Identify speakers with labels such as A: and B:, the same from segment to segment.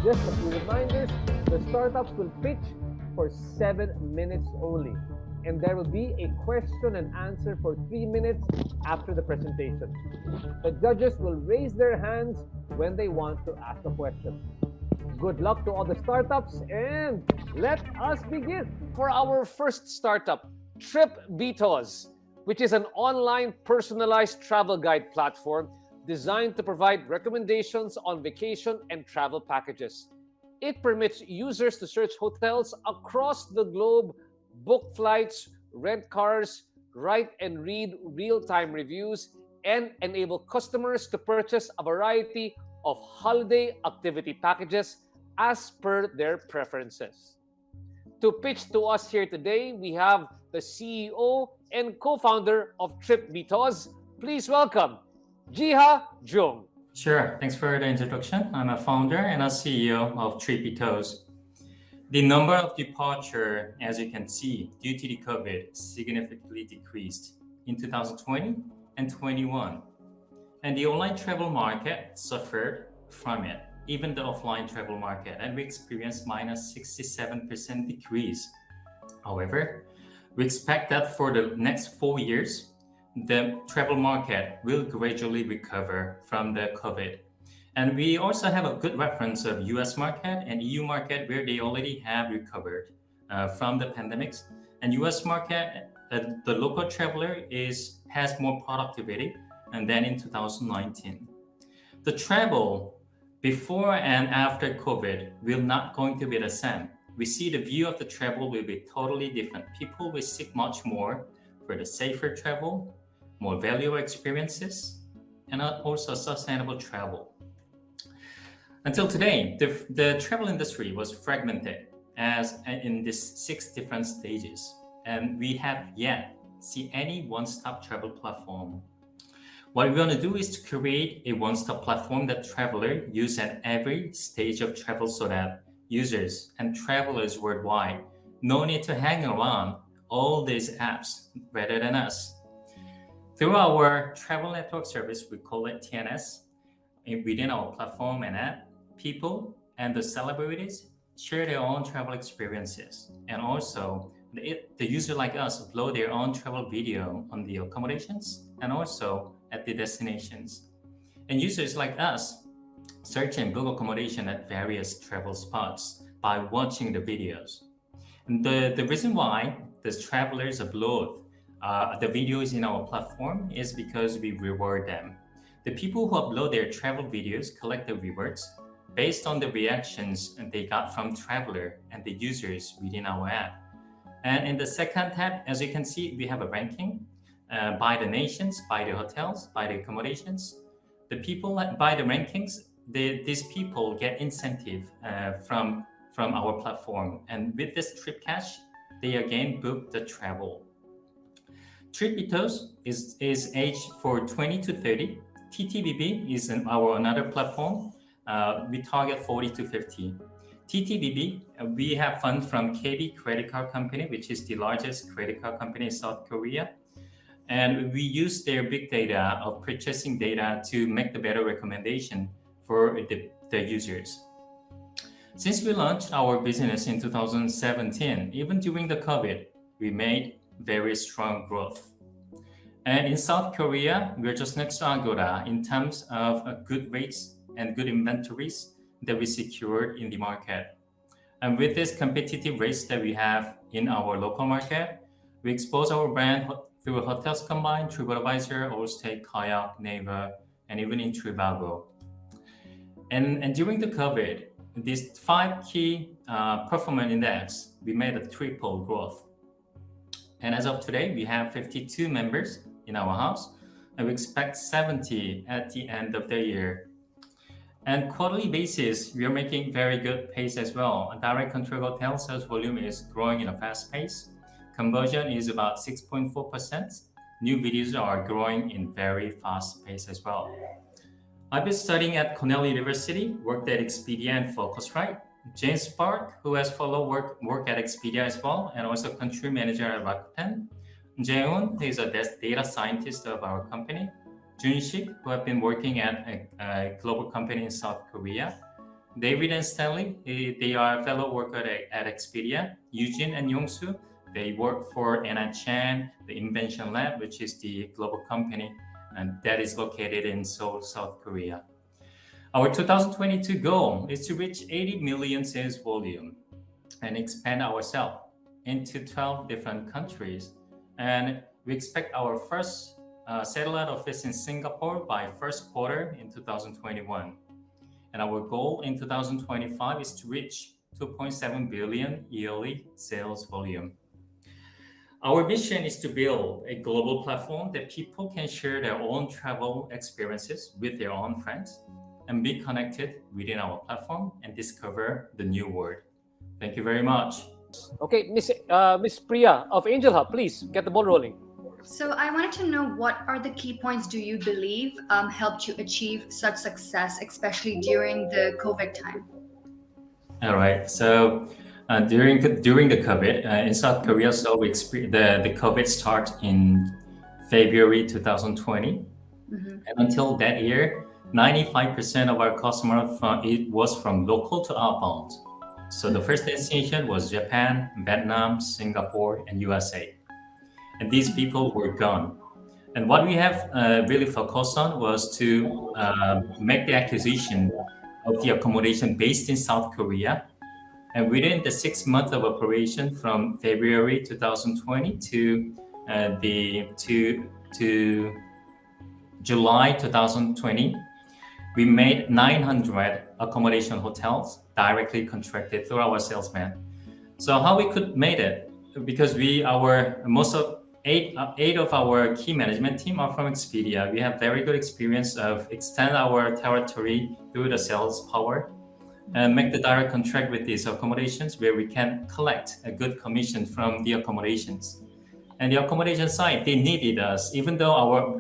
A: Just a few reminders, the startups will pitch for 7 minutes only. And there will be a question and answer for 3 minutes after the presentation. The judges will raise their hands when they want to ask a question. Good luck to all the startups and let us begin. For our first startup, TripBeatos, which is an online personalized travel guide platform designed to provide recommendations on vacation and travel packages. It permits users to search hotels across the globe, book flights, rent cars, write and read real-time reviews, and enable customers to purchase a variety of holiday activity packages as per their preferences. To pitch to us here today, we have the CEO and co-founder of TripBeatos. Please welcome Jiha Jung.
B: Sure. Thanks for the introduction. I'm a founder and a CEO of TripBeatos. The number of departure, as you can see, due to the COVID, significantly decreased in 2020 and 21. And the online travel market suffered from it, even the offline travel market, and we experienced minus 67% decrease. However, we expect that for the next 4 years, the travel market will gradually recover from the COVID. And we also have a good reference of US market and EU market where they already have recovered from the pandemics. And US market, the local traveler has more productivity than in 2019. The travel before and after COVID will not going to be the same. We see the view of the travel will be totally different. People will seek much more for the safer travel, more valuable experiences, and also sustainable travel. Until today, the travel industry was fragmented as in these 6 different stages, and we have yet see any one-stop travel platform. What we want to do is to create a one-stop platform that travelers use at every stage of travel so that users and travelers worldwide no need to hang around all these apps rather than us. Through our travel network service, we call it TNS, within our platform and app, people and the celebrities share their own travel experiences. And also, the user like us upload their own travel video on the accommodations and also at the destinations. And users like us search and book accommodation at various travel spots by watching the videos. And the reason why the travelers upload the videos in our platform is because we reward them. The people who upload their travel videos collect the rewards based on the reactions they got from traveler and the users within our app. And in the second tab, as you can see, we have a ranking by the nations, by the hotels, by the accommodations. The people by the rankings, these people get incentive from our platform. And with this trip cash, they again book the travel. TripBeatos is aged for 20 to 30. TTBB is our another platform. We target 40 to 50. TTBB, we have funds from KB credit card company, which is the largest credit card company in South Korea. And we use their big data of purchasing data to make the better recommendation for the users. Since we launched our business in 2017, even during the COVID, we made very strong growth. And in South Korea, we're just next to Agoda in terms of good rates and good inventories that we secured in the market. And with this competitive rates that we have in our local market, we expose our brand through Hotels Combined, TripAdvisor, Allstay, Kayak, Naver, and even in Trivago. And during the COVID, these 5 key performance index, we made a triple growth. And as of today, we have 52 members in our house, and we expect 70 at the end of the year. And quarterly basis, we are making very good pace as well. Direct control hotel sales volume is growing in a fast pace. Conversion is about 6.4%. New videos are growing in very fast pace as well. I've been studying at Cornell University, worked at Expedia and Focusrite. James Park, who has followed work at Expedia as well, and also country manager at Rakuten. Jaehoon, who is a data scientist of our company. Junshik, who have been working at a global company in South Korea. David and Stanley, they are fellow workers at Expedia. Eugene and Yongsu, they work for Anna Chan, the Invention Lab, which is the global company, and that is located in Seoul, South Korea. Our 2022 goal is to reach 80 million sales volume and expand ourselves into 12 different countries. And we expect our first satellite office in Singapore by first quarter in 2021. And our goal in 2025 is to reach 2.7 billion yearly sales volume. Our mission is to build a global platform that people can share their own travel experiences with their own friends and be connected within our platform and discover the new world. Thank you very much.
A: Okay, Miss Priya of Angel Hub, please get the ball rolling.
C: So I wanted to know, what are the key points do you believe helped you achieve such success, especially during the COVID time?
B: All right. So during the COVID in South Korea, so we the COVID started in February 2020, and until that year, 95% of our customer it was from local to outbound. So the first destination was Japan, Vietnam, Singapore, and USA. And these people were gone. And what we have really focused on was to make the acquisition of the accommodation based in South Korea. And within the 6 months of operation from February 2020 to July 2020, we made 900 accommodation hotels directly contracted through our salesman. So how we could make it? Because eight of our key management team are from Expedia. We have very good experience of extend our territory through the sales power and make the direct contract with these accommodations where we can collect a good commission from the accommodations. And the accommodation side, they needed us. Even though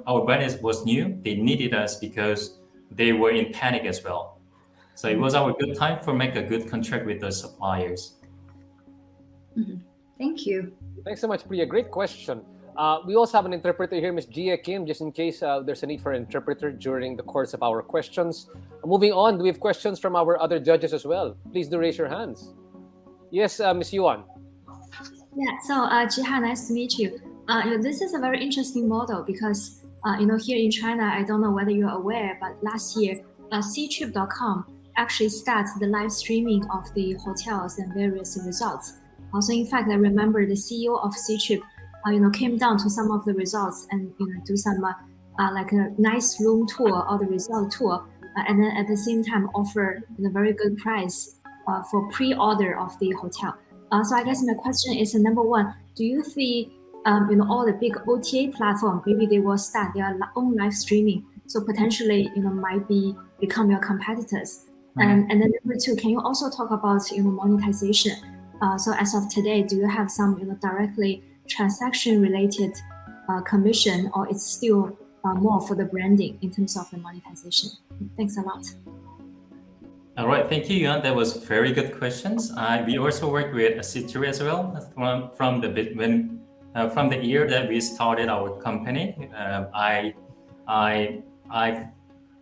B: our brand was new, they needed us because they were in panic as well. So it was our good time for make a good contract with the suppliers.
C: Thank you.
A: Thanks so much, Priya. Great question. We also have an interpreter here, Ms. Gia Kim, just in case there's a need for an interpreter during the course of our questions. Moving on, do we have questions from our other judges as well? Please do raise your hands. Yes, Ms. Yuan.
D: Yeah, so Jihan, nice to meet you. This is a very interesting model because here in China, I don't know whether you're aware, but last year, Ctrip.com actually started the live streaming of the hotels and various results. Also, in fact, I remember the CEO of Ctrip, came down to some of the results and do some like a nice room tour or the result tour, and then at the same time offer a very good price for pre-order of the hotel. So I guess my question is, number one, do you see all the big OTA platform, maybe they will start their own live streaming, so potentially might become your competitors? And then number two, can you also talk about monetization? So as of today, do you have some directly transaction related commission, or it's still more for the branding in terms of the monetization? Thanks a lot.
B: All right, thank you, Yuan. That was very good questions. We also work with Ctrip as well from the year that we started our company. I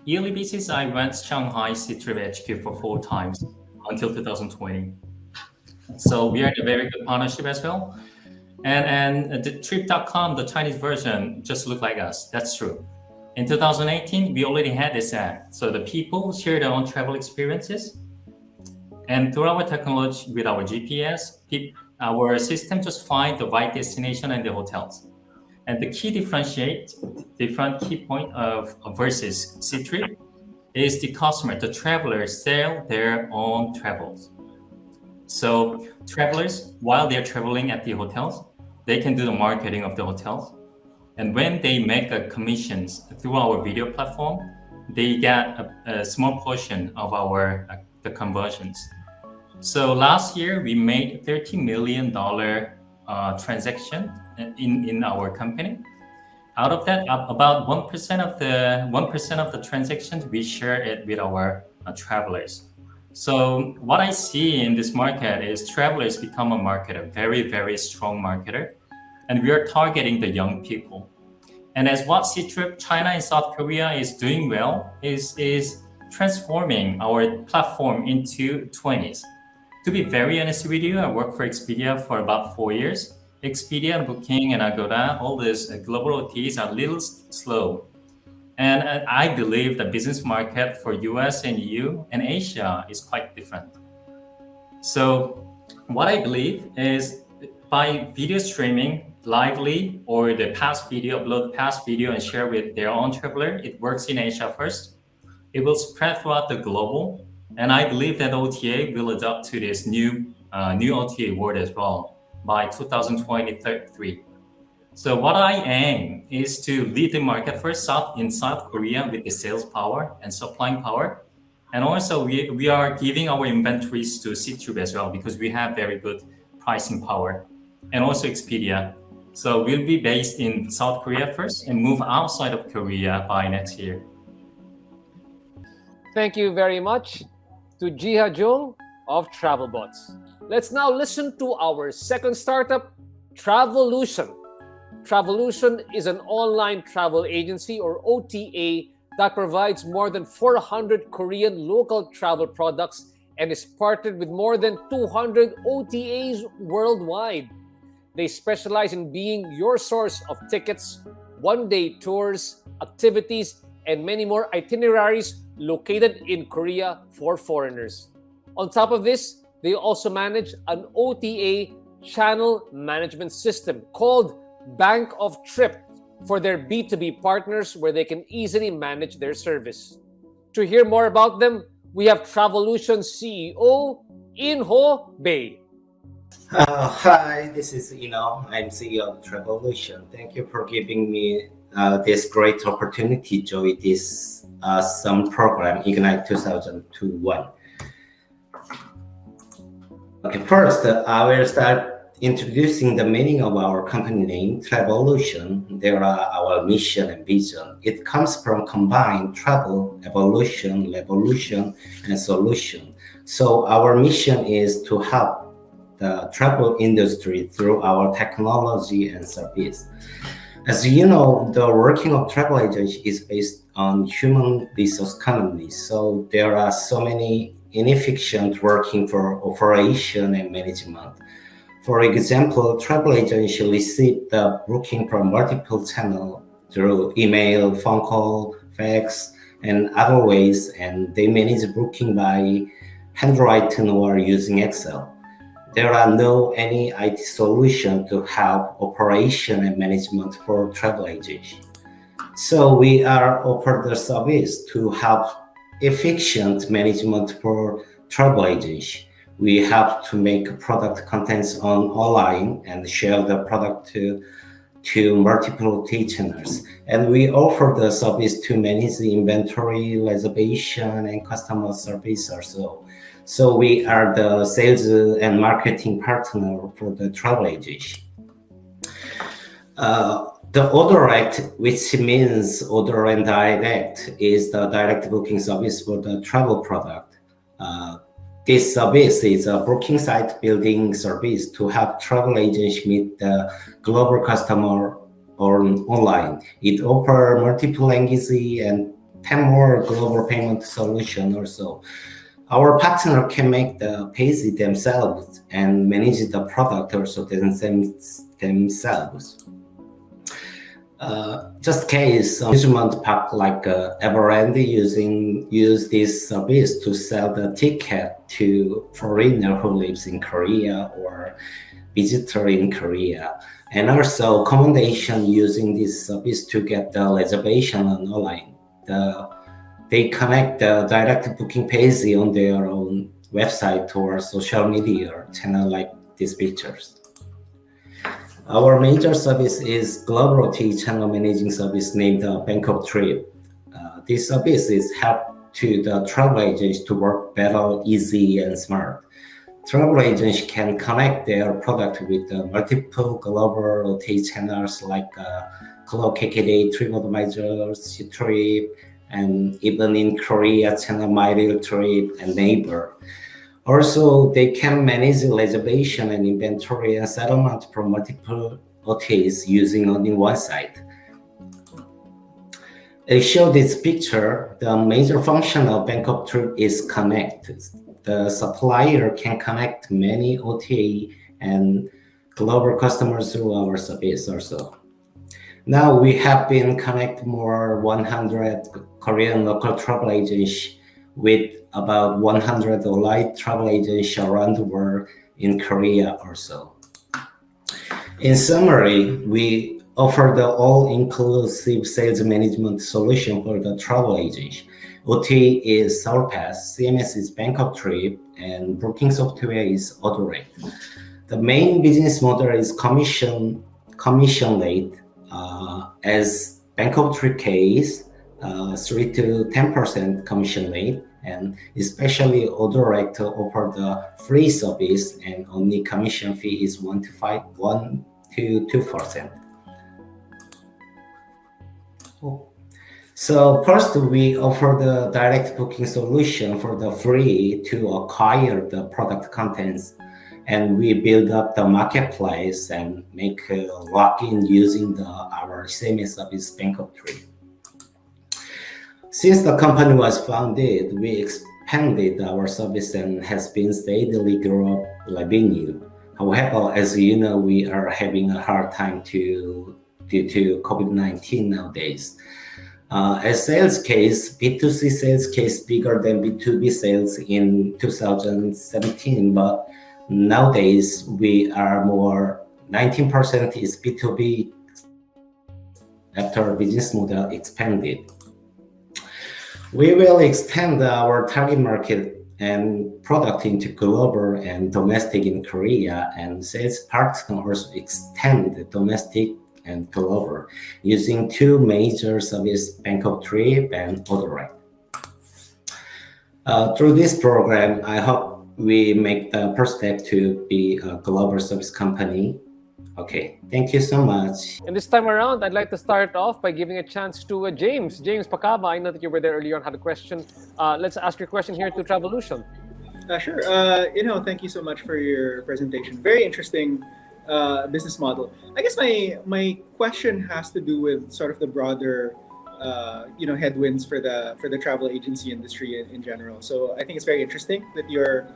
B: yearly basis I went Shanghai Ctrip HQ for 4 times until 2020. So we are in a very good partnership as well. And the Trip.com, the Chinese version, just look like us. That's true. In 2018, we already had this ad. So the people share their own travel experiences. And through our technology with our GPS, our system just find the right destination and the hotels. And the key different key point of versus Ctrip is the customer, the travelers sell their own travels. So travelers, while they're traveling at the hotels, they can do the marketing of the hotels. And when they make commissions through our video platform, they get a small portion of the conversions. So last year we made $30 million transaction in our company. Out of that, about 1% of the transactions we share it with our travelers. So what I see in this market is travelers become a marketer, very, very strong marketer. And we are targeting the young people. And as what Ctrip China and South Korea is doing well is transforming our platform into 20s. To be very honest with you, I worked for Expedia for about 4 years. Expedia, Booking, and Agoda, all these global OTAs are a little slow. And I believe the business market for US and EU and Asia is quite different. So what I believe is by video streaming lively or the past video, upload past video and share with their own traveler, it works in Asia first. It will spread throughout the global. And I believe that OTA will adapt to this new OTA world as well by 2023. So what I aim is to lead the market first in South Korea with the sales power and supplying power. And also we are giving our inventories to Ctrip as well because we have very good pricing power, and also Expedia. So we'll be based in South Korea first and move outside of Korea by next year.
A: Thank you very much to Jiha Jung of TravelBots. Let's now listen to our second startup, Travolution. Travolution is an online travel agency or OTA that provides more than 400 Korean local travel products and is partnered with more than 200 OTAs worldwide. They specialize in being your source of tickets, one-day tours, activities, and many more itineraries located in Korea for foreigners. On top of this, they also manage an OTA channel management system called Bank of Trip for their B2B partners where they can easily manage their service. To hear more about them, we have Travolution CEO Inho Bae.
E: Hi, this is Ino. I'm CEO of Travolution. Thank you for giving me this great opportunity to join this some program, Ignite 2021. Okay, first, I will start introducing the meaning of our company name, Travolution. There are our mission and vision. It comes from combined travel, evolution, revolution, and solution. So our mission is to help the travel industry through our technology and service. As you know, the working of travel agency is based on human resource commonly. So there are so many inefficient working for operation and management. For example, travel agency receive the booking from multiple channels through email, phone call, fax, and other ways, and they manage booking by handwriting or using Excel. There are no any IT solution to help operation and management for travel agency. So we are offer the service to help efficient management for travel agency. We have to make product contents online and share the product to multiple OTA channels. And we offer the service to manage the inventory, reservation, and customer service also. So we are the sales and marketing partner for the travel agency. The order-act, which means order and direct, is the direct booking service for the travel product. This service is a booking site building service to help travel agents meet the global customer online. It offers multiple languages and 10 more global payment solutions also. Our partner can make the page themselves and manage the product also themselves. Just case amusement park like Everland use this service to sell the ticket to foreigner who lives in Korea or visitor in Korea, and also accommodation using this service to get the reservation online. They connect the direct booking page on their own website or social media channel like these pictures. Our major service is Global OTA channel managing service named Bank of Trip. This service is help to the travel agents to work better, easy, and smart. Travel agents can connect their product with multiple global OTA channels like KTO, TripAdvisor, Ctrip, and even in Korea, channel MyRealTrip and Neighbor. Also, they can manage reservation and inventory and settlement from multiple OTAs using only one site. It shows this picture. The major function of Bangkok Trip is connect. The supplier can connect many OTA and global customers through our service also. Now we have been connect more 100 Korean local travel agents with about 100 online travel agents around the world in Korea also. In summary, we offer the all-inclusive sales management solution for the travel agents. OTA is Surpass, CMS is Bangkok Trip, and booking software is Odorate. The main business model is commission rate. As Bangkok Trip case, 3 to 10% commission rate, and especially Odorate offer the free service, and only commission fee is 1 to 2%. So first, we offer the direct booking solution for the free to acquire the product contents, and we build up the marketplace and make a login using our CMS service Bangkok Trip. Since the company was founded, we expanded our service and has been steadily grow revenue. However, as you know, we are having a hard time due to COVID-19 nowadays. As sales case, B2C sales case bigger than B2B sales in 2017, but nowadays we are more 19% is B2B after business model expanded. We will extend our target market and product into global and domestic in Korea, and sales partners extend the domestic and global using two major services, Bangkok Trip and Odorate. Through this program, I hope we make the first step to be a global service company. Okay, thank you so much.
A: And this time around, I'd like to start off by giving a chance to James. James Pacava, I know that you were there earlier and had a question. Let's ask your question here to Travolution.
F: Sure. Thank you so much for your presentation. Very interesting business model. I guess my question has to do with sort of the broader, headwinds for the travel agency industry in general. So I think it's very interesting that your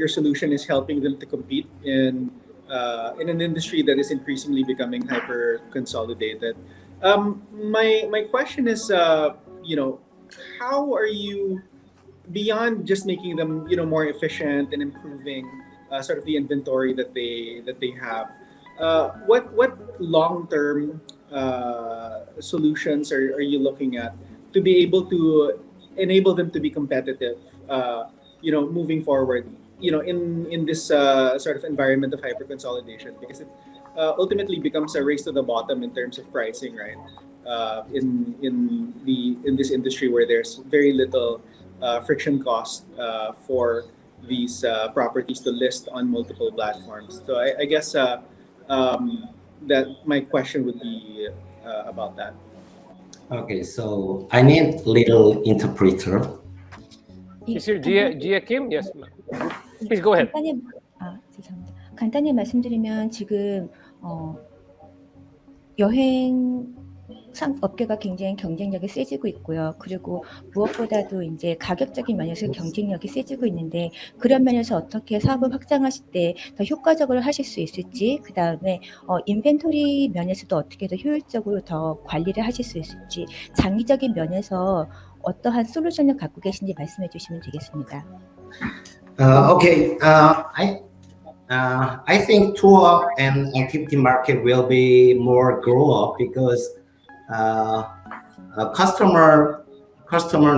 F: solution is helping them to compete in an industry that is increasingly becoming hyper consolidated. My question is, how are you, beyond just making them more efficient and improving sort of the inventory that they have, what long-term solutions are you looking at to be able to enable them to be competitive moving forward in this sort of environment of hyper consolidation, because it ultimately becomes a race to the bottom in terms of pricing, right? In this industry where there's very little friction cost for these properties to list on multiple platforms. So I guess that my question would be about that.
E: Okay, so I need little interpreter.
A: Is here Gia Kim? Yes, ma'am. Please go ahead.
G: 죄송합니다. 간단히 말씀드리면 지금 여행 업계가 굉장히 경쟁력이 세지고 있고요. 그리고 무엇보다도 이제 가격적인 면에서 경쟁력이 세지고 있는데, 그런 면에서 어떻게 사업을 확장하실 때 더 효과적으로 하실 수 있을지, 그 다음에 인벤토리 면에서도 어떻게 더 효율적으로 더 관리를 하실 수 있을지, 장기적인 면에서 어떠한 솔루션을 갖고 계신지 말씀해 주시면 되겠습니다.
E: Okay, I think tour and activity market will be more grow up because customer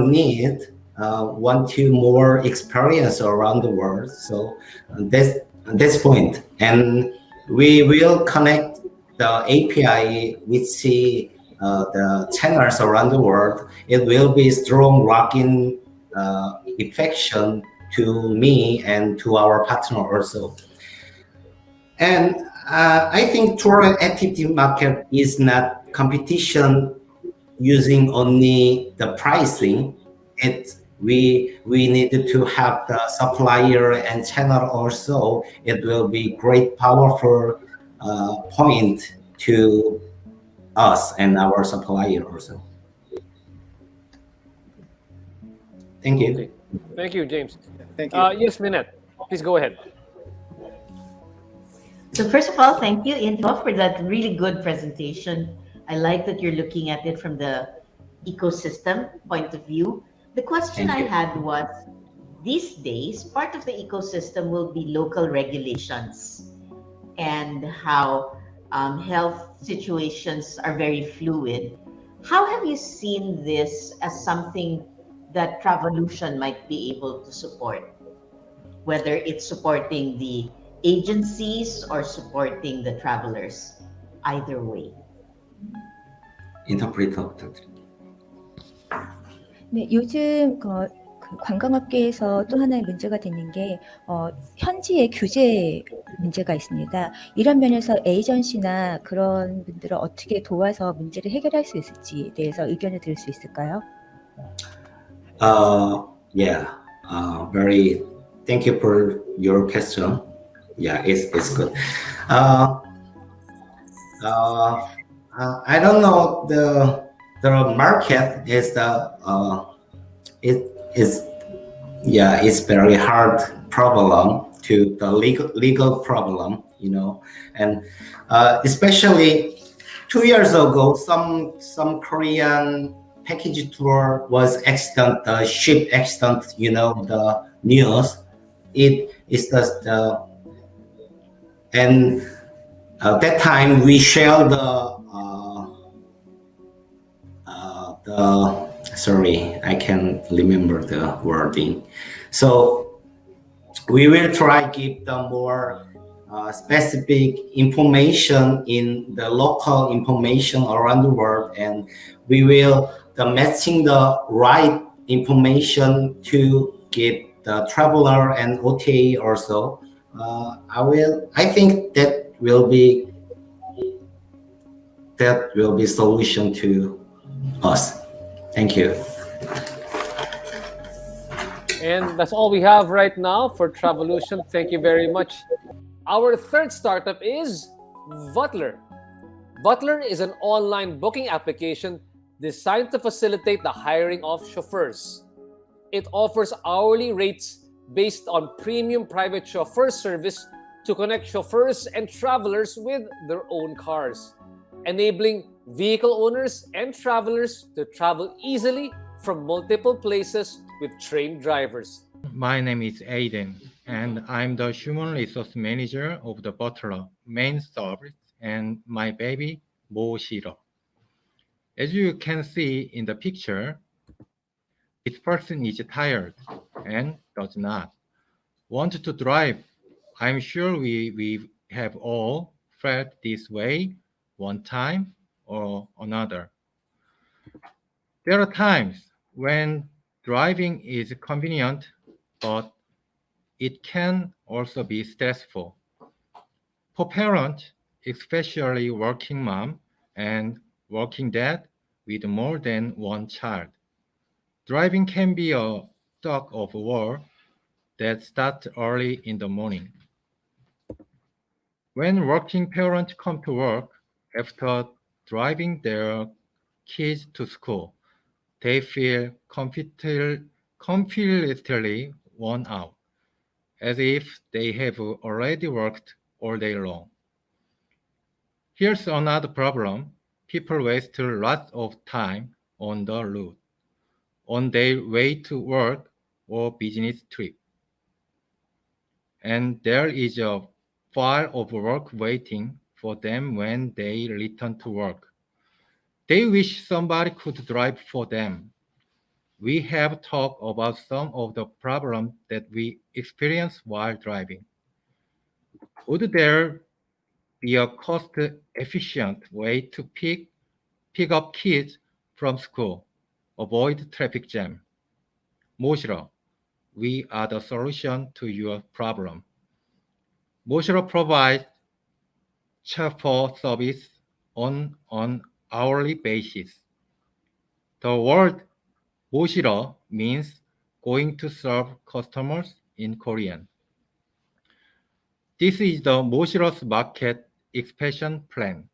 E: need want to more experience around the world. So that's point, and we will connect the API which the channels around the world. It will be strong login effect to me and to our partner also. And I think tour and activity market is not competition using only the pricing. We need to have the supplier and channel also. It will be great powerful point to us and our supplier also. Thank you.
A: Okay. Thank you, James.
F: Thank you.
A: Yes, Minette, please go ahead.
H: So first of all, thank you, Info, for that really good presentation. I like that you're looking at it from the ecosystem point of view. The question
E: Thank
H: I
E: you.
H: had was, these days, part of the ecosystem will be local regulations and how health situations are very fluid. How have you seen this as something that Travolution might be able to support? Whether it's supporting the agencies or supporting the travelers, either way.
E: 인터프리터 부탁드립니다.
G: 네, 요즘 그 관광업계에서 또 하나의 문제가 되는 게 현지의 규제 문제가 있습니다. 이런 면에서 에이전시나 그런 분들을 어떻게 도와서 문제를 해결할 수 있을지에 대해서 의견을 들을 수 있을까요?
E: Yeah. Very. Thank you for your question. Yeah, it's good. I don't know the market is it's very hard problem to the legal problem, you know, and especially 2 years ago some Korean package tour was accident, the ship accident, you know, the news. It is and that time we share the sorry, I can't remember the wording. So we will try give the more specific information in the local information around the world, and we will matching the right information to give the traveler and OTA also. I think that will be solution to us. Thank you.
A: And that's all we have right now for Travolution. Thank you very much. Our third startup is Butler. Butler is an online booking application designed to facilitate the hiring of chauffeurs. It offers hourly rates based on premium private chauffeur service to connect chauffeurs and travelers with their own cars, enabling vehicle owners and travelers to travel easily from multiple places with trained drivers.
I: My name is Aiden, and I'm the human resource manager of the Butler main service and my baby, Moshiro. As you can see in the picture, this person is tired and does not want to drive. I'm sure we have all felt this way one time or another. There are times when driving is convenient, but it can also be stressful. For parents, especially working mom and working dad with more than one child, driving can be a tug of war that starts early in the morning. When working parents come to work after driving their kids to school, they feel completely worn out, as if they have already worked all day long. Here's another problem. People waste lots of time on the route, on their way to work or business trip. And there is a pile of work waiting for them when they return to work. They wish somebody could drive for them. We have talked about some of the problems that we experience while driving. Would there be a cost-efficient way to pick up kids from school, avoid traffic jam? Moshiro, we are the solution to your problem. Moshiro provides chauffeur service on an hourly basis. The word Moshiro means going to serve customers in Korean. This is the Moshiro's market expansion plan.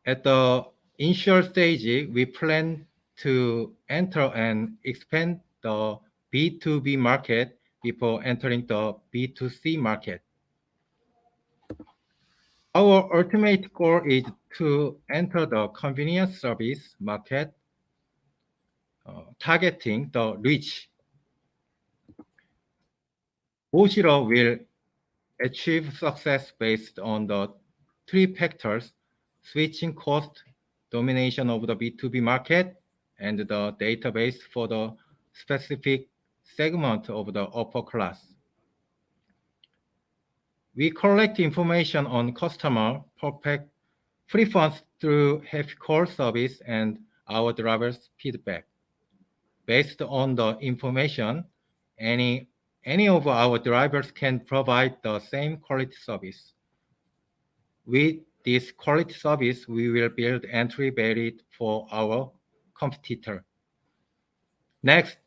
I: At the initial stage, we plan to enter and expand the B2B market before entering the B2C market. Our ultimate goal is to enter the convenience service market, targeting the rich. Mozilla will achieve success based on the three factors: switching cost, domination of the B2B market, and the database for the specific segment of the upper class. We collect information on customer preference through happy call service and our drivers' feedback. Based on the information, any of our drivers can provide the same quality service. With this quality service, we will build entry barrier for our competitor. Next,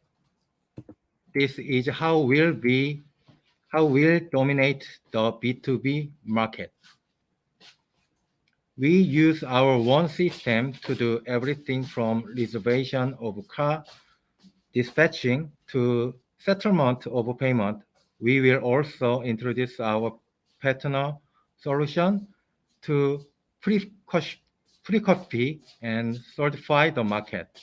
I: this is how we'll dominate the B2B market. We use our one system to do everything from reservation of car, dispatching to settlement of payment. We will also introduce our partner solution to pre-copy and certify the market.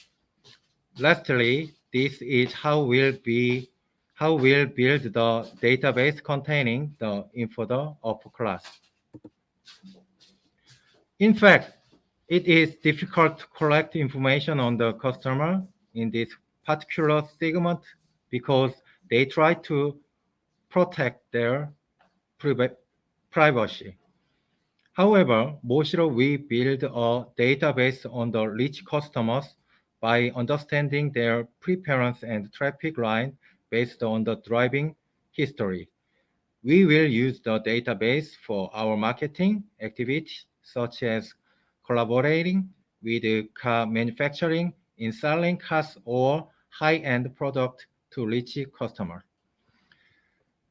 I: Lastly, this is how we'll build the database containing the info the upper class. In fact, it is difficult to collect information on the customer in this particular segment because they try to protect their privacy. However, Mozilla we build a database on the rich customers by understanding their preference and traffic line based on the driving history. We will use the database for our marketing activities, such as collaborating with car manufacturing in selling cars or high-end product to rich customers.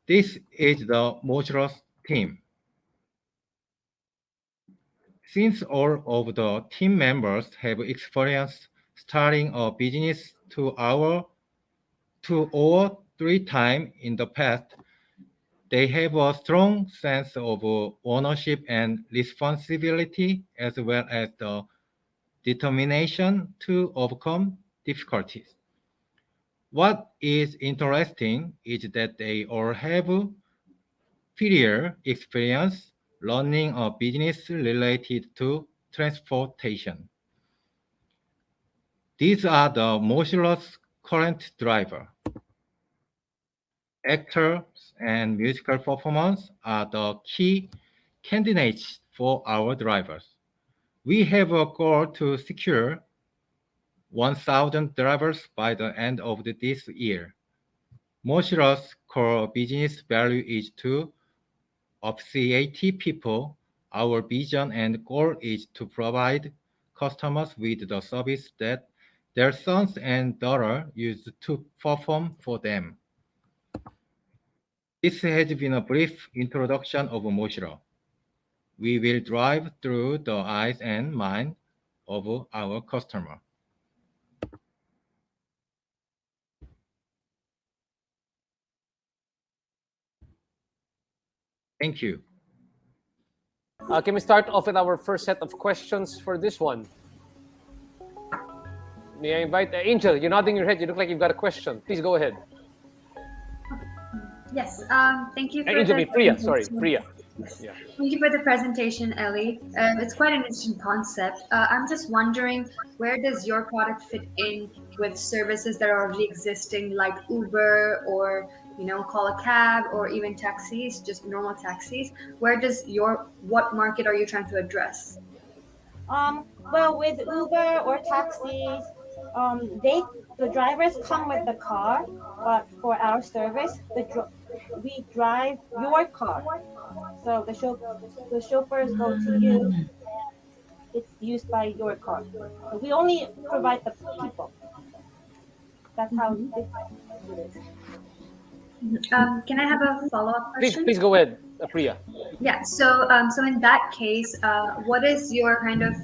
I: This is the Mozilla's team. Since all of the team members have experience starting a business 2 or 3 times in the past, they have a strong sense of ownership and responsibility, as well as the determination to overcome difficulties. What is interesting is that they all have prior experience running a business related to transportation. These are the Mozilla's current driver. Actors and musical performance are the key candidates for our drivers. We have a goal to secure 1,000 drivers by the end of this year. Mozilla's core business value is to obsessiate people. Our vision and goal is to provide customers with the service that their sons and daughters use to perform for them. This has been a brief introduction of Mozilla. We will drive through the eyes and mind of our customer. Thank you.
A: Can we start off with our first set of questions for this one? May I invite Angel? You're nodding your head. You look like you've got a question. Please go ahead.
C: Yes, thank you for
A: Angel, Priya. Sorry, Priya.
C: Yeah. Thank you for the presentation, Ellie. It's quite an interesting concept. I'm just wondering, where does your product fit in with services that are already existing, like Uber or call a cab, or even taxis, just normal taxis? What market are you trying to address?
J: Well, with Uber or taxis, the drivers come with the car, but for our service, we drive your car. So the chauffeurs go to you. It's used by your car. So we only provide the people. That's how it is.
C: Can I have a follow-up question?
A: Please go ahead, Priya.
C: Yeah. So in that case, what is your kind of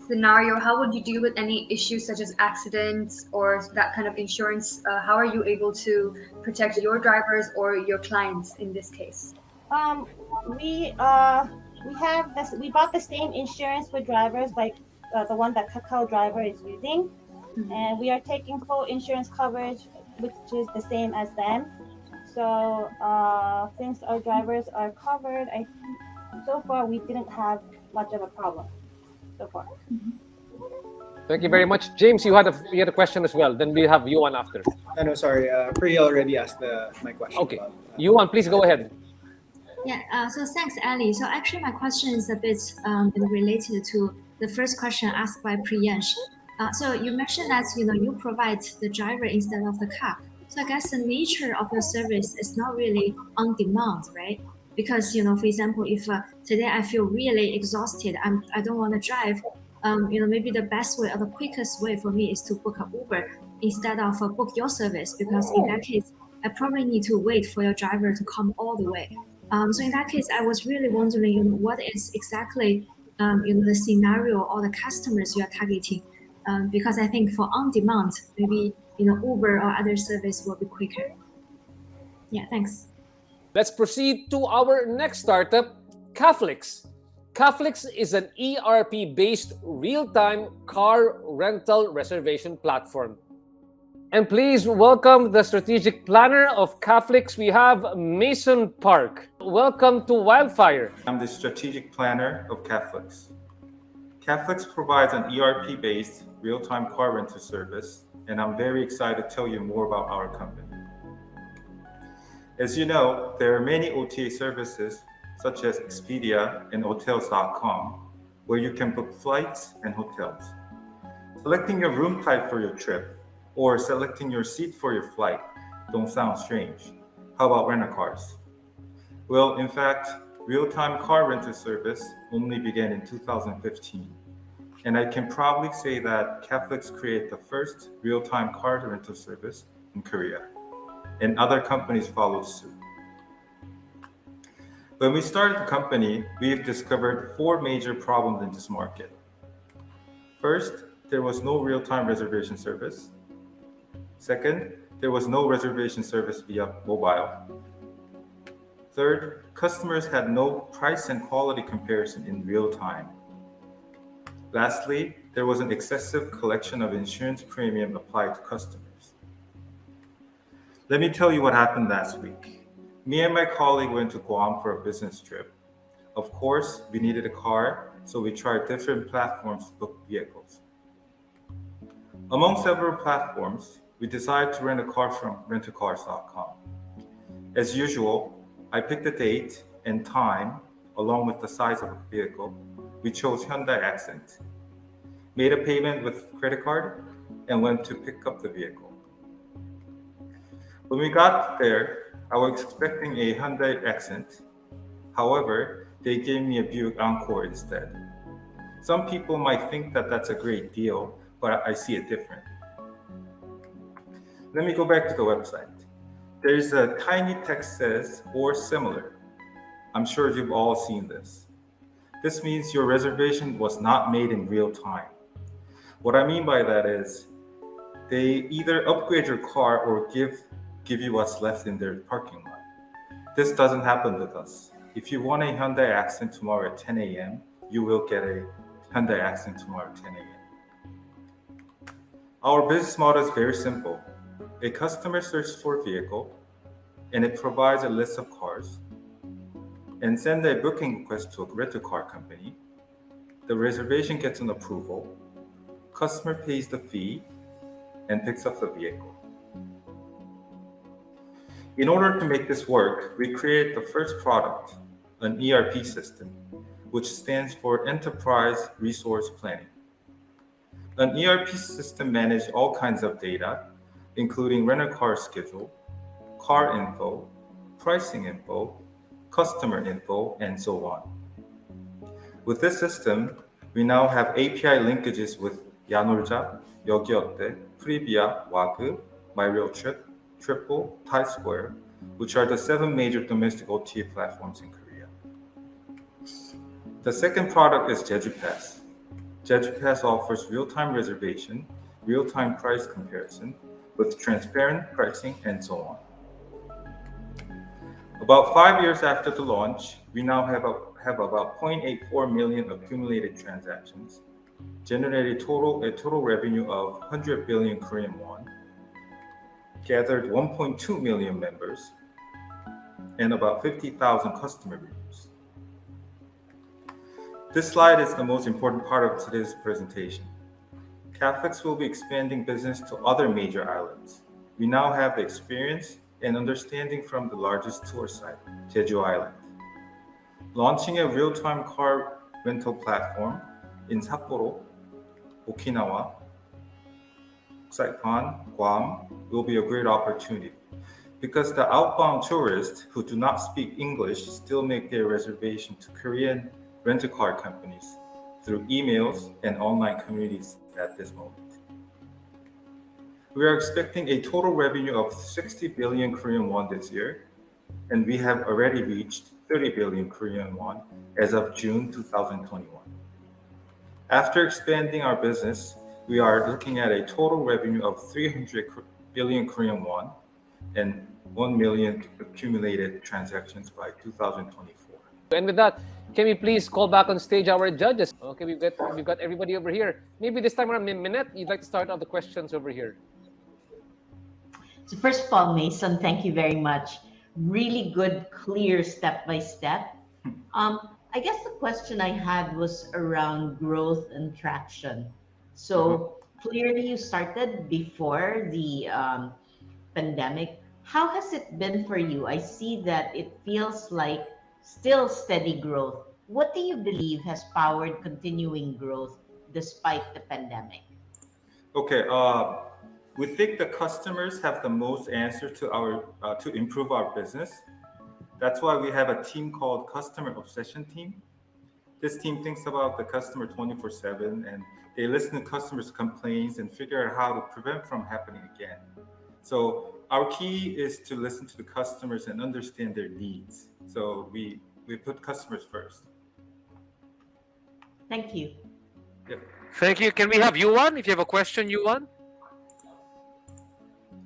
C: scenario, how would you deal with any issues such as accidents or that kind of insurance? How are you able to protect your drivers or your clients in this case?
J: We have this. We bought the same insurance for drivers like the one that KTO driver is using, and we are taking full insurance coverage, which is the same as them. So since our drivers are covered, so far we didn't have much of a problem so far.
A: Thank you very much. James, you had a question as well. Then we have Yuan after.
F: No, sorry. Priya already asked my question.
A: Okay.
F: About,
A: Yuan, please go ahead.
D: Yeah, so thanks, Ali. So actually my question is a bit related to the first question asked by Priyansh. So you mentioned that you provide the driver instead of the car. So I guess the nature of your service is not really on demand, right? Because for example, if today I feel really exhausted, I don't want to drive, maybe the best way or the quickest way for me is to book an Uber instead of book your service, because in that case I probably need to wait for your driver to come all the way. So in that case, I was really wondering, what is exactly the scenario or the customers you are targeting? Because I think for on demand, maybe Uber or other service will be quicker. Yeah, thanks.
A: Let's proceed to our next startup, Kaflix. Kaflix is an ERP-based real-time car rental reservation platform. And please welcome the strategic planner of Kaflix. We have Mason Park. Welcome to WILDFIRE.
K: I'm the strategic planner of Kaflix. Kaflix provides an ERP-based real-time car rental service, and I'm very excited to tell you more about our company. As you know, there are many OTA services such as Expedia and Hotels.com, where you can book flights and hotels. Selecting your room type for your trip or selecting your seat for your flight don't sound strange. How about rent-a-cars? Well, in fact, real-time car rental service only began in 2015. And I can proudly say that Kaflix created the first real-time car rental service in Korea. And other companies followed suit. When we started the company, we've discovered 4 major problems in this market. First, there was no real-time reservation service. Second, there was no reservation service via mobile. Third, customers had no price and quality comparison in real time. Lastly, there was an excessive collection of insurance premium applied to customers. Let me tell you what happened last week. Me and my colleague went to Guam for a business trip. Of course, we needed a car, so we tried different platforms to book vehicles. Among several platforms, we decided to rent a car from rentacars.com. As usual, I picked a date and time along with the size of the vehicle. We chose Hyundai Accent, made a payment with credit card, and went to pick up the vehicle. When we got there, I was expecting a Hyundai Accent. However, they gave me a Buick Encore instead. Some people might think that that's a great deal, but I see it differently. Let me go back to the website. There's a tiny text says, or similar. I'm sure you've all seen this. This means your reservation was not made in real time. What I mean by that is, they either upgrade your car or give you what's left in their parking lot. This doesn't happen with us. If you want a Hyundai Accent tomorrow at 10 a.m., you will get a Hyundai Accent tomorrow at 10 a.m. Our business model is very simple. A customer searches for a vehicle, and it provides a list of cars, and sends a booking request to a rental car company. The reservation gets an approval, customer pays the fee, and picks up the vehicle. In order to make this work, we created the first product, an ERP system, which stands for Enterprise Resource Planning. An ERP system manages all kinds of data, including rental car schedule, car info, pricing info, customer info, and so on. With this system, we now have API linkages with 야놀자, 여기어때, 프리비아, 와그, MyRealTrip, Triple, TimeSquare, which are the 7 major domestic OTA platforms in Korea. The second product is Jeju Pass. Jeju Pass offers real-time reservation, real-time price comparison with transparent pricing, and so on. About 5 years after the launch, we now have about 0.84 million accumulated transactions, generated a total revenue of 100 billion Korean won, gathered 1.2 million members, and about 50,000 customer reviews. This slide is the most important part of today's presentation. Catholics will be expanding business to other major islands. We now have the experience and understanding from the largest tour site, Jeju Island. Launching a real-time car rental platform in Sapporo, Okinawa, Saipan, Guam will be a great opportunity because the outbound tourists who do not speak English still make their reservation to Korean rental car companies through emails and online communities at this moment. We are expecting a total revenue of 60 billion Korean won this year, and we have already reached 30 billion Korean won as of June 2021. After expanding our business, we are looking at a total revenue of 300 billion Korean won and 1 million accumulated transactions by 2024.
A: And with that, can we please call back on stage our judges? Okay, we've got everybody over here. Maybe this time around, Minette, you'd like to start off the questions over here.
H: So first of all, Mason, thank you very much. Really good, clear step-by-step. I guess the question I had was around growth and traction. So clearly you started before the pandemic. How has it been for you? I see that it feels like still steady growth. What do you believe has powered continuing growth despite the pandemic?
K: Okay, we think the customers have the most answer to our to improve our business. That's why we have a team called Customer Obsession Team. This team thinks about the customer 24/7, and they listen to customers' complaints and figure out how to prevent from happening again. So our key is to listen to the customers and understand their needs. So we put customers first.
H: Thank you.
K: Yep.
A: Thank you. Can we have Yuan? If you have a question, Yuan.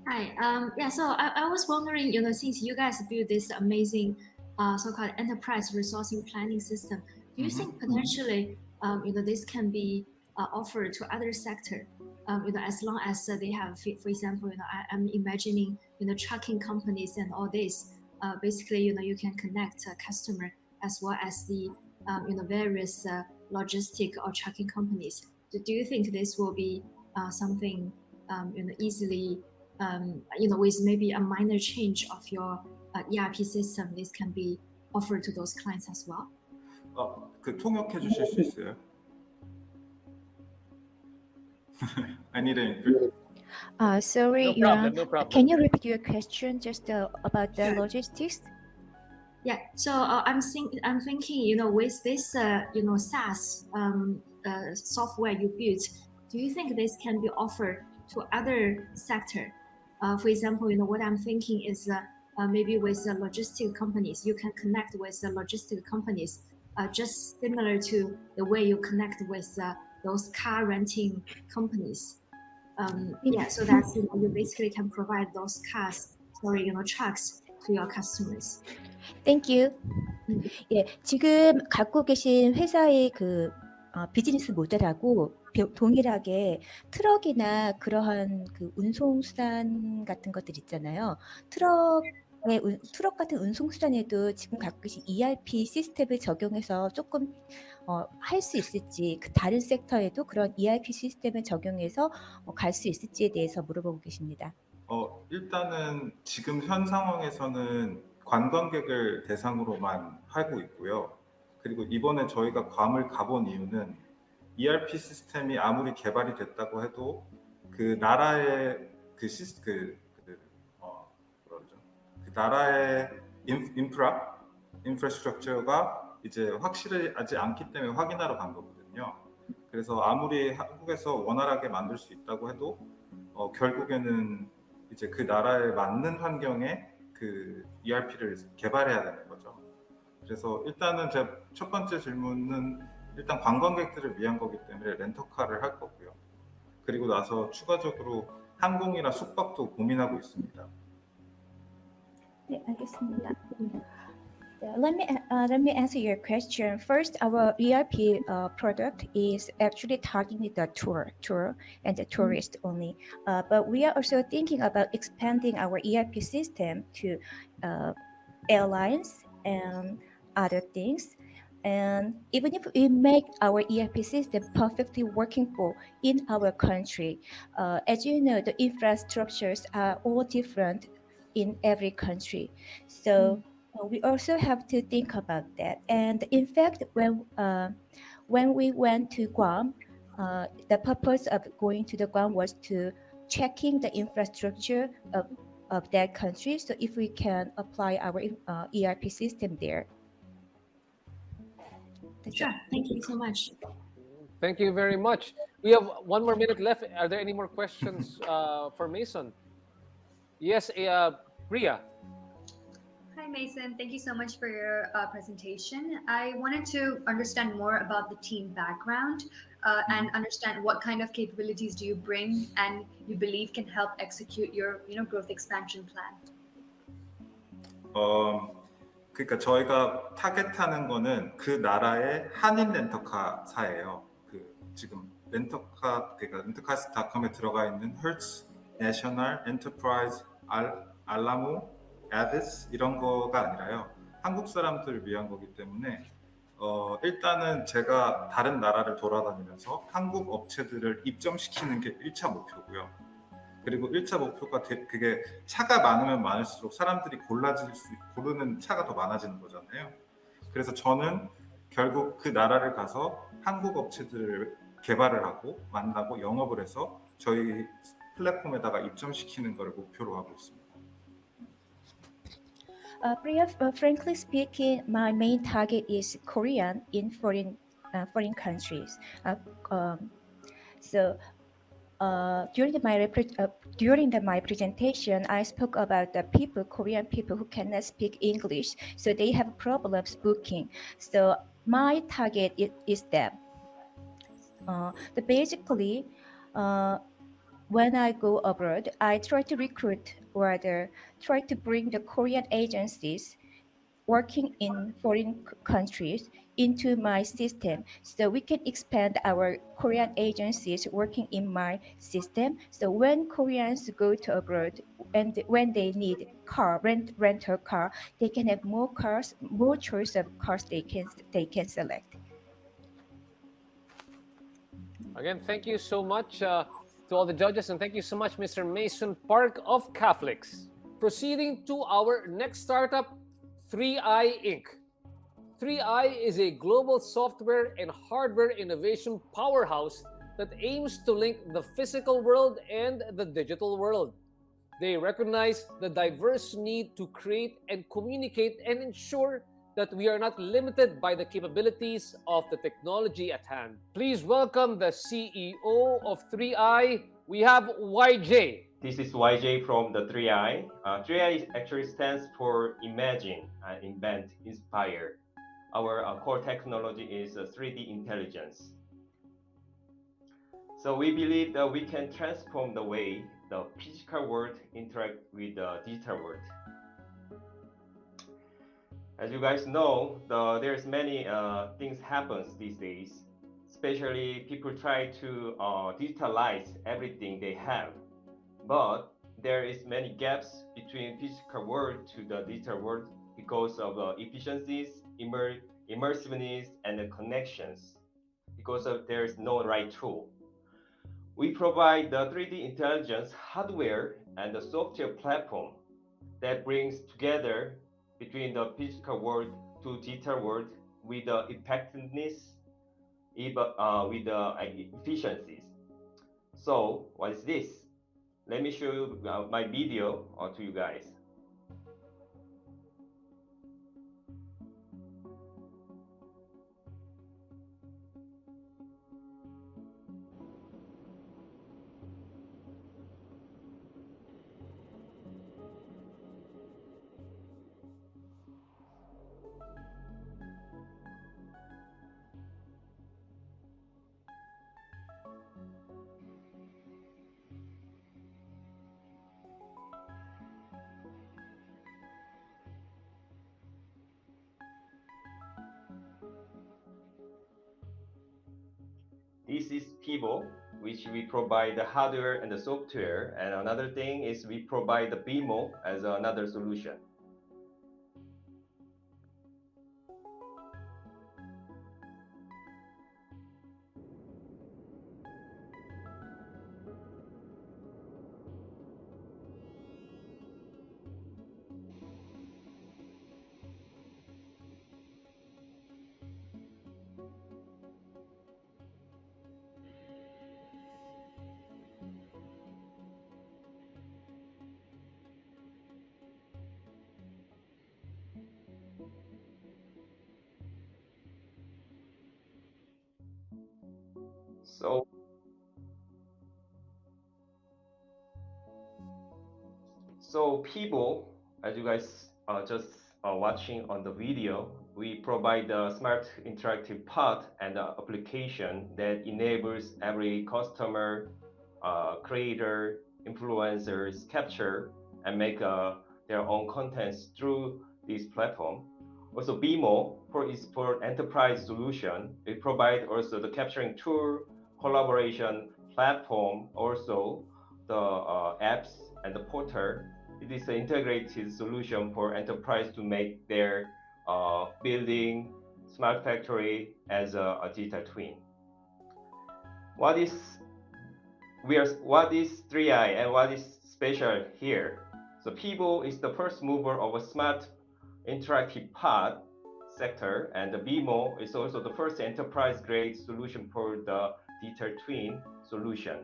D: Hi. Yeah. So I was wondering, since you guys built this amazing, so-called enterprise resourcing planning system, do you think potentially, this can be offered to other sector, as long as they have, for example, I'm imagining, trucking companies and all this. Basically, you can connect a customer as well as the, various logistic or trucking companies. Do you think this will be something, easily, with maybe a minor change of your ERP system, this can be offered to those clients as well?
K: 통역해 주실 수 있어요? I need an input.
G: Sorry,
A: No problem, no problem.
G: Can you repeat your question just about the logistics?
D: Yeah. So I'm thinking, with this, SaaS software you built, do you think this can be offered to other sector? For example, what I'm thinking is maybe with the logistic companies, you can connect with the logistic companies, just similar to the way you connect with those car renting companies. So that you basically can provide those trucks to your customers.
G: Thank you. 예, 지금 갖고 계신 회사의 그 비즈니스 모델하고 동일하게 트럭이나 그러한 그 운송수단 같은 것들 있잖아요. 트럭 같은 운송수단에도 지금 갖고 계신 ERP 시스템을 적용해서 조금 할 수 있을지, 그 다른 섹터에도 그런 ERP 시스템을 적용해서 갈 수 있을지에 대해서 물어보고 계십니다.
K: 일단은 지금 현 상황에서는 관광객을 대상으로만 하고 있고요. 그리고 이번에 저희가 괌을 가본 이유는 ERP 시스템이 아무리 개발이 됐다고 해도 그 나라의 나라의 인프라스트럭처가 이제 확실하지 않기 때문에 확인하러 간 거거든요. 그래서 아무리 한국에서 원활하게 만들 수 있다고 해도 결국에는 이제 그 나라에 맞는 환경에 그 ERP를 개발해야 되는 거죠. 그래서 일단은 제 첫 번째 질문은 일단 관광객들을 위한 거기 때문에 렌터카를 할 거고요. 그리고 나서 추가적으로 항공이나 숙박도 고민하고 있습니다.
G: 네, 알겠습니다. Let me answer your question. First, our ERP product is actually targeting the tour and the tourist only. But we are also thinking about expanding our ERP system to airlines and other things. And even if we make our ERP system perfectly working for in our country, as you know, the infrastructures are all different in every country. So we also have to think about that. And in fact, when we went to Guam, the purpose of going to the Guam was to checking the infrastructure of that country. So if we can apply our ERP system there.
D: Sure. Thank you so much.
A: Thank you very much. We have 1 more minute left. Are there any more questions for Mason? Yes, Priya.
C: Hi, Mason. Thank you so much for your presentation. I wanted to understand more about the team background and understand what kind of capabilities do you bring and you believe can help execute your growth expansion plan.
K: 그러니까 저희가 타겟하는 거는 그 나라의 한인 렌터카사예요. 그 지금 그러니까 렌터카스닷컴에 들어가 있는 Hertz, National, Enterprise, 알라모, Avis 이런 거가 아니라요. 한국 사람들을 위한 거기 때문에 일단은 제가 다른 나라를 돌아다니면서 한국 업체들을 입점시키는 게 1차 목표고요. 그리고 1차 목표가 그게 차가 많으면 많을수록 사람들이 고르는 차가 더 많아지는 거잖아요. 그래서 저는 결국 그 나라를 가서 한국 업체들을 개발을 하고 만나고 영업을 해서 저희 플랫폼에다가 입점시키는 걸 목표로 하고 있습니다.
G: Priya, frankly speaking, my main target is Korean in foreign countries. So during my presentation, I spoke about the Korean people who cannot speak English, so they have problems booking. So my target is them. Basically, when I go abroad, I try to recruit or rather try to bring the Korean agencies working in foreign countries into my system, so we can expand our Korean agencies working in my system. So when Koreans go to abroad and when they need rental car, they can have more choice of cars they can select.
A: Again, thank you so much to all the judges, and thank you so much, Mr. Mason Park of Catholics. Proceeding to our next startup, 3i Inc. 3i is a global software and hardware innovation powerhouse that aims to link the physical world and the digital world. They recognize the diverse need to create and communicate and ensure that we are not limited by the capabilities of the technology at hand. Please welcome the CEO of 3i. We have YJ.
L: This is YJ from the 3i. 3i actually stands for Imagine, Invent, Inspire. Our core technology is 3D intelligence. So we believe that we can transform the way the physical world interacts with the digital world. As you guys know, there's many things happens these days. Especially people try to digitalize everything they have. But there is many gaps between physical world to the digital world because of efficiencies, immersiveness, and the connections. Because there is no right tool. We provide the 3D intelligence hardware and the software platform that brings together between the physical world to digital world with the effectiveness, with the efficiencies. So what is this? Let me show you my video to you guys. This is Pivo, which we provide the hardware and the software. And another thing is we provide the BMO as another solution. So, Pivo, as you guys just watching on the video, we provide the smart interactive part and the application that enables every customer, creator, influencers capture and make their own contents through this platform. Also, BMO is for enterprise solution. We provide also the capturing tool, collaboration platform, also the apps and the portal. It is an integrated solution for enterprise to make their building smart factory as a digital twin. What is 3i and what is special here? So Pivo is the first mover of a smart interactive pod sector, and the BMO is also the first enterprise grade solution for the digital twin solution.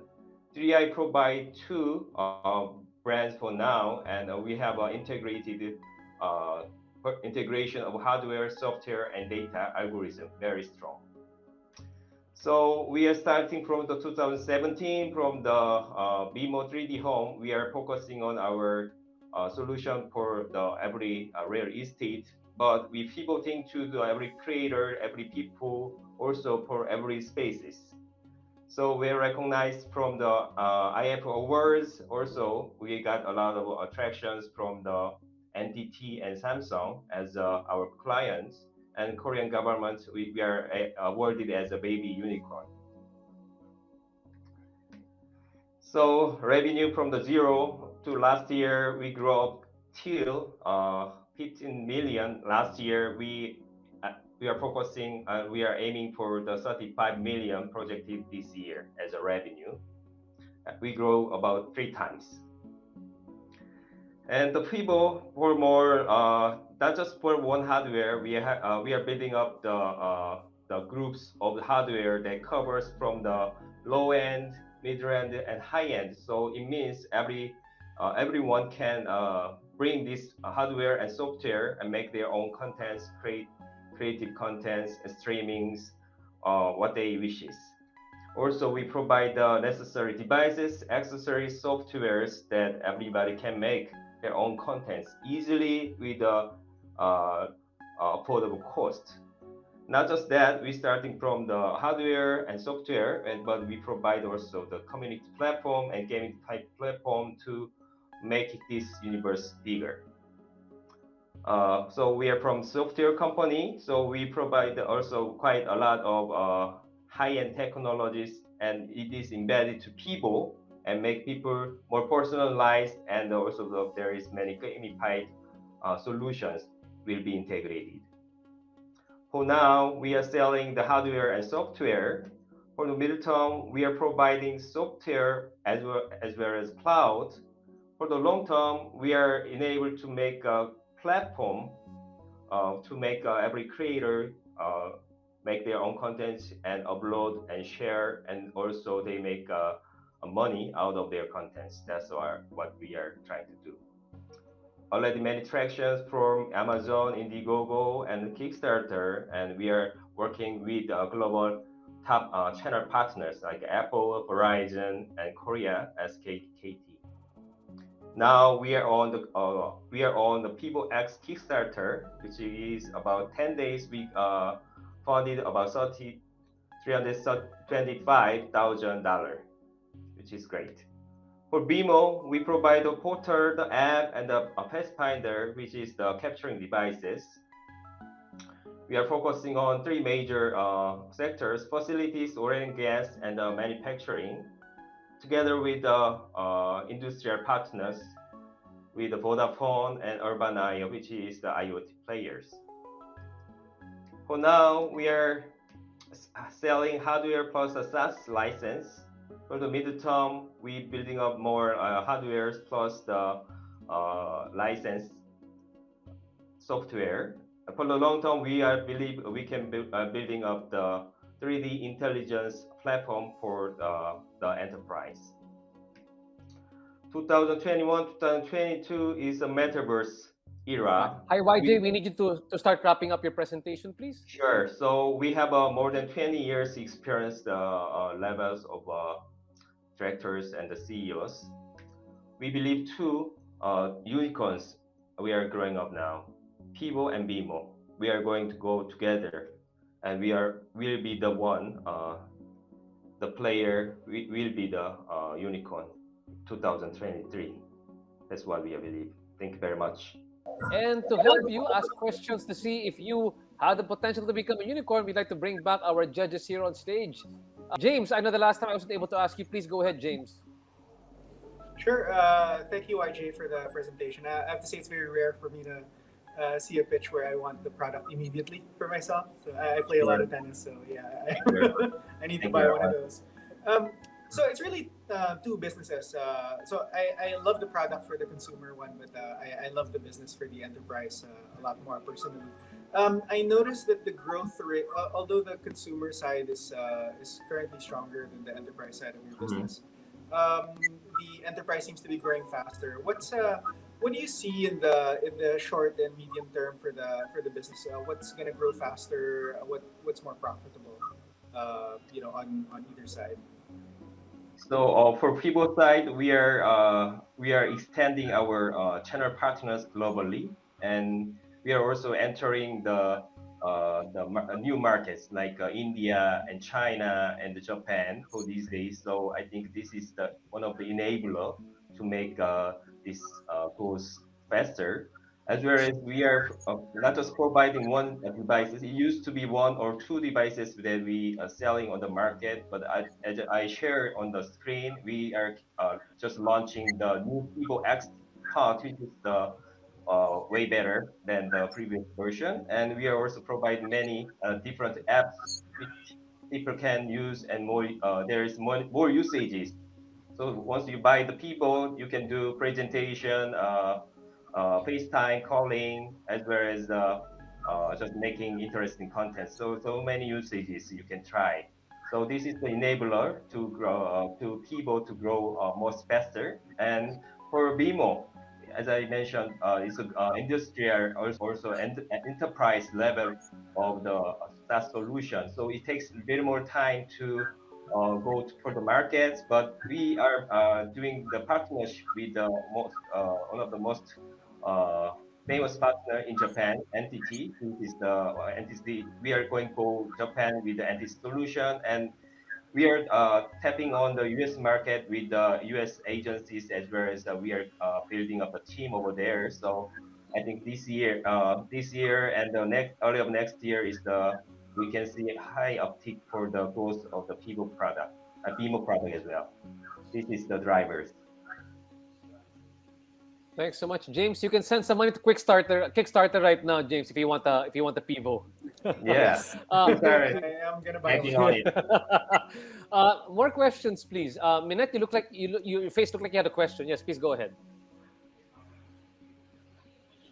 L: 3i provide two brands for now, and we have an integrated integration of hardware, software, and data algorithm, very strong. So we are starting from the 2017 from the BMO 3D Home. We are focusing on our solution for the every real estate, but we pivoting to the every creator, every people, also for every spaces. So we are recognized from the IF awards. Also, we got a lot of attractions from the NTT and Samsung as our clients, and Korean government. We are awarded as a baby unicorn. So revenue from the zero to last year, we grew up till 15 million. Last year, we are focusing, we are aiming for the 35 million projected this year as a revenue. We grow about 3 times. And the people for more, not just for one hardware, we are building up the groups of the hardware that covers from the low end, mid end, and high end. So it means everyone can bring this hardware and software and make their own contents, creative contents and streamings, what they wishes. Also, we provide the necessary devices, accessories, softwares that everybody can make their own contents easily with a affordable cost. Not just that, we're starting from the hardware and software, but we provide also the community platform and gaming type platform to make this universe bigger. So we are from software company, so we provide also quite a lot of high-end technologies, and it is embedded to people and make people more personalized, and also there is many gamified solutions will be integrated. For now, we are selling the hardware and software. For the middle term, we are providing software as well as cloud. For the long term, we are enabled to make a platform to make every creator make their own content and upload and share, and also they make money out of their contents. That's what we are trying to do. Already many tractions from Amazon, Indiegogo, and Kickstarter, and we are working with global top channel partners like Apple, Verizon, and Korea KT. Now we are on the Pivo X Kickstarter, which is about 10 days. We funded about 33 $325,000, which is great. For BMO, we provide the portal, the app, and a Pathfinder, which is the capturing devices. We are focusing on three major sectors: facilities, oil and gas, and manufacturing, together with industrial partners with Vodafone and Urban IO, which is the IoT players. For now, we are selling hardware plus a SaaS license. For the midterm, we're building up more hardware plus the license software. For the long term, we believe we can building up the 3D intelligence platform for the enterprise. 2021, 2022 is a metaverse era.
A: Hi, YJ. We need you to start wrapping up your presentation, please.
L: Sure. So we have more than 20 years experience levels of directors and the CEOs. We believe two unicorns we are growing up now, Pivo and BMO. We are going to go together, and will be the one, the player will be the unicorn 2023. That's what we believe. Thank you very much.
A: And to help you ask questions to see if you have the potential to become a unicorn, we'd like to bring back our judges here on stage. James, I know the last time I wasn't able to ask you. Please go ahead, James.
F: Sure. Thank you, YJ, for the presentation. I have to say it's very rare for me to see a pitch where I want the product immediately for myself. So I play a lot of tennis, so yeah, I need to buy one of those. So it's really two businesses. So I love the product for the consumer one, but I love the business for the enterprise a lot more personally. I noticed that the growth rate, although the consumer side is currently stronger than the enterprise side of your business, the enterprise seems to be growing faster. What do you see in the short and medium term for the business? What's going to grow faster? What's more profitable? On either side.
L: So for people side, we are extending our channel partners globally, and we are also entering the new markets like India and China and Japan for these days. So I think this is one of the enabler to make this goes faster. As well as we are not just providing one devices. It used to be one or two devices that we are selling on the market, but as I share on the screen, we are just launching the new Pivo X Touch, which is the way better than the previous version, and we are also providing many different apps which people can use, and more. There is more usages. So once you buy the Pivo, you can do presentation. FaceTime calling, as well as just making interesting content. So many usages you can try. So this is the enabler to grow to Pivo to grow most faster. And for BMO, as I mentioned, it's an industrial also enterprise level of the SaaS solution. So it takes a little more time to go for the markets, but we are doing the partnership with the most one of the most famous partner in Japan, NTT. This is the NTT. We are going to go Japan with the NTT solution, and we are tapping on the US market with the US agencies, as well as we are building up a team over there. So I think this year and the early of next year we can see a high uptick for the growth of the Pivo product, BMO product as well. This is the drivers.
A: Thanks so much, James. You can send some money to Kickstarter right now, James, if you want the Pivo.
L: Yes.
F: I'm gonna buy
A: it. More questions, please. Minette, you look like your face looked like you had a question. Yes, please go ahead.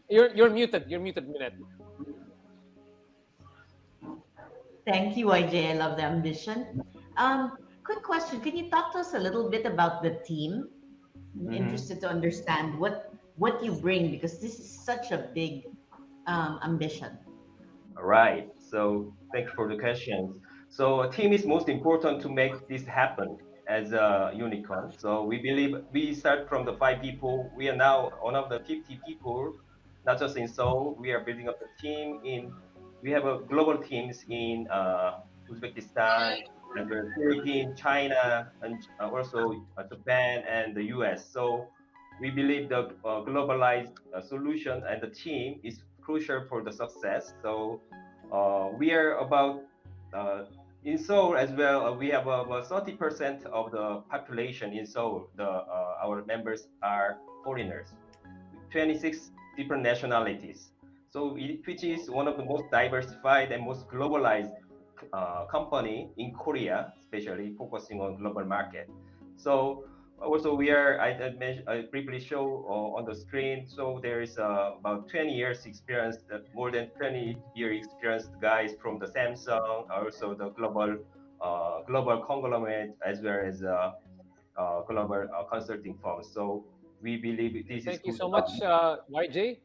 A: You're muted. You're muted, Minette.
H: Thank you, YJ. I love the ambition. Quick question. Can you talk to us a little bit about the team? I'm interested to understand what you bring, because this is such a big ambition.
L: All right. So thank you for the questions. So a team is most important to make this happen as a unicorn. So we believe we start from the 5 people. We are now one of the 50 people, not just in Seoul. We are building up a team we have a global teams in Uzbekistan, and the Philippines, China, and also Japan and the US. So we believe the globalized solution and the team is crucial for the success. So we are about in Seoul as well. We have about 30% of the population in Seoul. Our members are foreigners, 26 different nationalities. So which is one of the most diversified and most globalized company in Korea, especially focusing on global market. So also we are, I briefly show on the screen. So there is about 20 years experience, more than 20-year experienced guys from the Samsung, also the global conglomerate, as well as global consulting firms. So we believe this is
A: Thank you
L: good.
A: so much, YJ.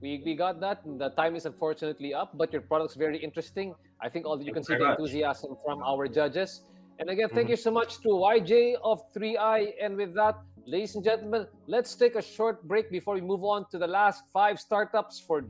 A: We got that. The time is unfortunately up, but your product's very interesting. I think all you can see
L: very
A: the
L: much.
A: enthusiasm from our judges. And again, thank you so much to YJ of 3i. And with that, ladies and gentlemen, let's take a short break before we move on to the last 5 startups for